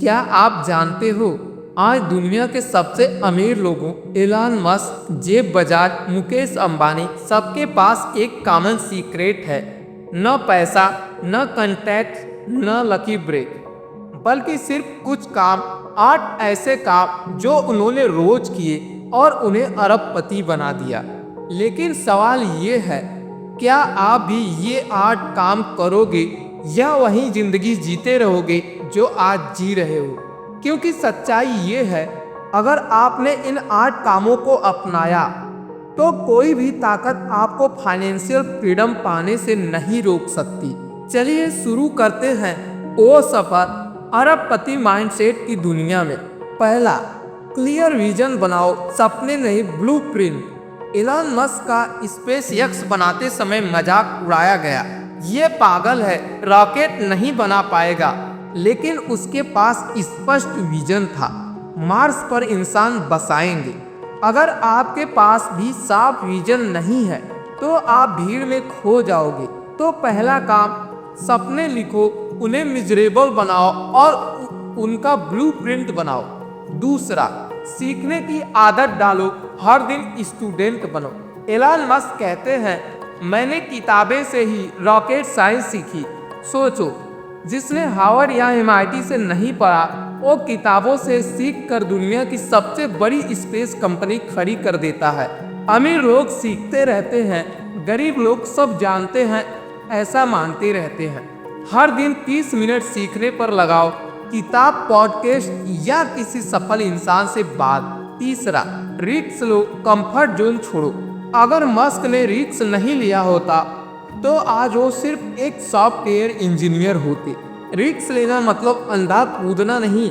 क्या आप जानते हो आज दुनिया के सबसे अमीर लोगों Elon Musk, Jeff Bajaj, Mukesh Ambani सबके पास एक कॉमन सीक्रेट है। न पैसा, न कॉन्टैक्ट, न लकी ब्रेक, बल्कि सिर्फ कुछ काम, 8 ऐसे काम जो उन्होंने रोज किए और उन्हें अरबपति बना दिया। लेकिन सवाल ये है, क्या आप भी ये 8 काम करोगे या वही जिंदगी जीते रहोगे जो आज जी रहे हो? क्योंकि सच्चाई ये है, अगर आपने इन 8 कामों को अपनाया तो कोई भी ताकत आपको फाइनेंशियल फ्रीडम पाने से नहीं रोक सकती। चलिए शुरू करते हैं वो सफर अरबपति माइंडसेट की दुनिया में। पहला, क्लियर विजन बनाओ, सपने नहीं ब्लूप्रिंट। एलन मस्क का स्पेसएक्स बनाते समय मजाक उड़ाया गया, ये पागल है, रॉकेट नहीं बना पाएगा। लेकिन उसके पास स्पष्ट विजन था, मार्स पर इंसान बसाएंगे। अगर आपके पास भी साफ विजन नहीं है तो आप भीड़ में खो जाओगे। तो पहला काम, सपने लिखो, उन्हें मिजरेबल बनाओ और उनका ब्लूप्रिंट बनाओ। दूसरा, सीखने की आदत डालो, हर दिन स्टूडेंट बनो। एलन मस्क कहते हैं, मैंने किताबें से ही रॉकेट साइंस सीखी। सोचो, जिसने हार्वर्ड या MIT से नहीं पढ़ा, वो किताबों से सीख कर दुनिया की सबसे बड़ी स्पेस कंपनी खड़ी कर देता है। अमीर लोग सीखते रहते हैं, गरीब लोग सब जानते हैं ऐसा मानते रहते हैं। हर दिन 30 मिनट सीखने पर लगाओ, किताब, पॉडकास्ट या किसी सफल इंसान से बात। तीसरा, रिस्क लो, कंफर्ट जोन छोड़ो। अगर मस्क ने रिस्क नहीं लिया होता तो आज वो सिर्फ एक सॉफ्टवेयर इंजीनियर होते। रिस्क लेना मतलब अंधा कूदना नहीं,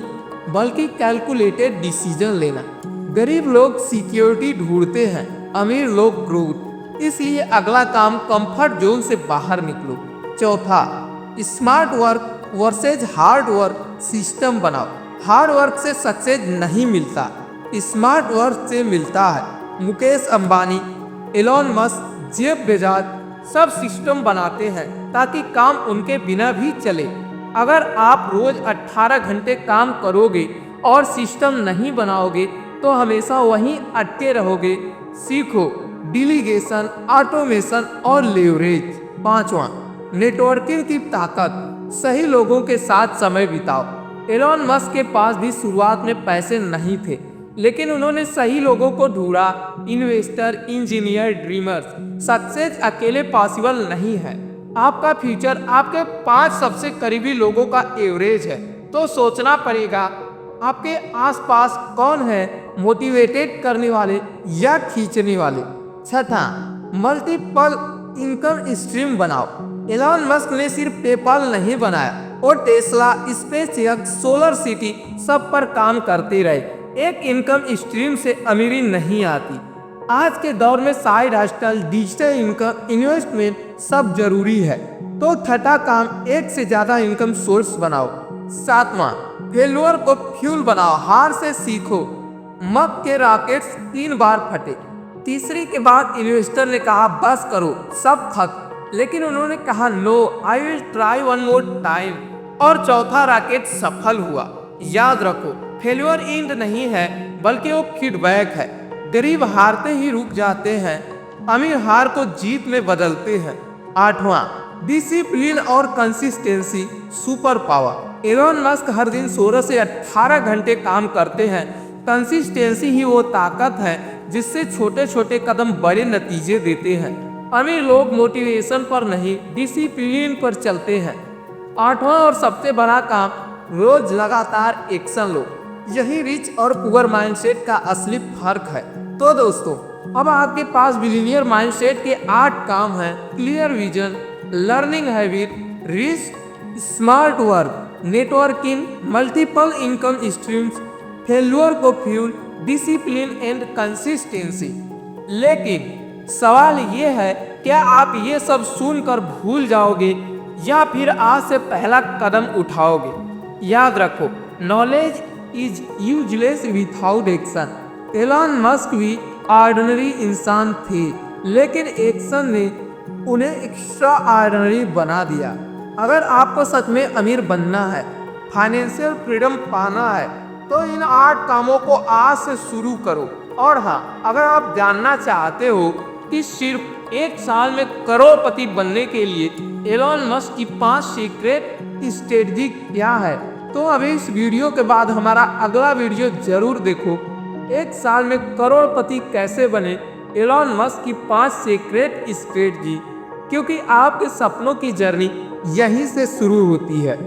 बल्कि कैलकुलेटेड डिसीजन लेना। गरीब लोग सिक्योरिटी ढूंढते हैं, अमीर लोग ग्रोथ। इसलिए अगला काम, कंफर्ट जोन से बाहर निकलो। चौथा, smart work versus hard work system बनाओ। हार्ड वर्क से सक्सेस नहीं मिलता, स्मार्ट वर्क से मिलता है। Mukesh Ambani, Elon Musk, Jeff Bezos सब सिस्टम बनाते हैं ताकि काम उनके बिना भी चले। अगर आप रोज 18 घंटे काम करोगे और सिस्टम नहीं बनाओगे तो हमेशा वहीं अटके रहोगे। सीखो डेलीगेशन, ऑटोमेशन और लेवरेज। पांचवा, नेटवर्किंग की ताकत, सही लोगों के साथ समय बिताओ। एलन मस्क के पास भी शुरुआत में पैसे नहीं थे, लेकिन उन्होंने सही लोगों को ढूंढा, इन्वेस्टर, इंजीनियर, ड्रीमर्स। सक्सेस अकेले पॉसिबल नहीं है, आपका फ्यूचर आपके 5 सबसे करीबी लोगों का एवरेज है। तो सोचना पड़ेगा, आपके आसपास कौन है, मोटिवेटेड करने वाले या खींचने वाले। छठा, मल्टीपल इनकम स्ट्रीम बनाओ। एलन मस्क ने सिर्फ पेपाल नहीं बनाया, और टेस्ला, स्पेसएक्स, सोलर सिटी सब पर काम करते रहे। एक इनकम स्ट्रीम से अमीरी नहीं आती। आज के दौर में side hostel, digital income, investment सब जरूरी है। तो छठा काम, एक से ज्यादा इनकम सोर्स बनाओ। सातवां, फेल्योर को फ्यूल बनाओ, हार से सीखो। मस्क के रॉकेट्स 3 बार फटे। तीसरी के बाद इन्वेस्टर ने कहा बस करो, सब खत्म। लेकिन उन्होंने कहा no, I will try one more time, और चौथा रॉकेट सफल हुआ। याद रखो, फेल्योर एंड नहीं है, बल्कि वो फीडबैक है। गरीब हारते ही रुक जाते हैं, अमीर हार को जीत में बदलते हैं। आठवां, डिसिप्लिन और consistency super power. Elon Musk हर दिन 16 से 18 घंटे काम करते हैं। कंसिस्टेंसी ही वो ताकत है जिससे छोटे छोटे कदम बड़े नतीजे देते हैं। अमीर लोग मोटिवेशन पर नहीं, डिसिप्लिन पर चलते हैं। आठवां और सबसे बड़ा काम, रोज लगातार एक्शन लो। यही रिच और पुअर माइंडसेट का असली फर्क है। तो दोस्तों, अब आपके पास बिलियनियर माइंडसेट के 8 काम हैं। Clear vision, learning habit, risk, smart work, networking, multiple income streams, failure को फ्यूल, डिसिप्लिन एंड कंसिस्टेंसी। लेकिन सवाल ये है, क्या आप ये सब सुनकर भूल जाओगे या फिर आज से पहला कदम उठाओगे? याद रखो, knowledge is useless without action. Elon Musk भी ऑर्डिनरी इंसान थे, लेकिन एक्शन ने उन्हें एक्स्ट्रा ऑर्डिनरी बना दिया। अगर आपको सच में अमीर बनना है फाइनेंशियल फ्रीडम पाना है तो इन 8 कामों को आज से शुरू करो। और हाँ, अगर आप जानना चाहते हो कि सिर्फ 1 साल में करोड़पति बनने के लिए एलोन मस्क की 5 सीक्रेट स्ट्रेटजी क्या है, तो अभी इस वीडियो के बाद हमारा अगला वीडियो जरूर देखो। 1 साल में करोड़पति कैसे बने, एलोन मस्क की 5 सीक्रेट स्ट्रेटजी, क्योंकि आपके सपनों की जर्नी यहीं से शुरू होती है।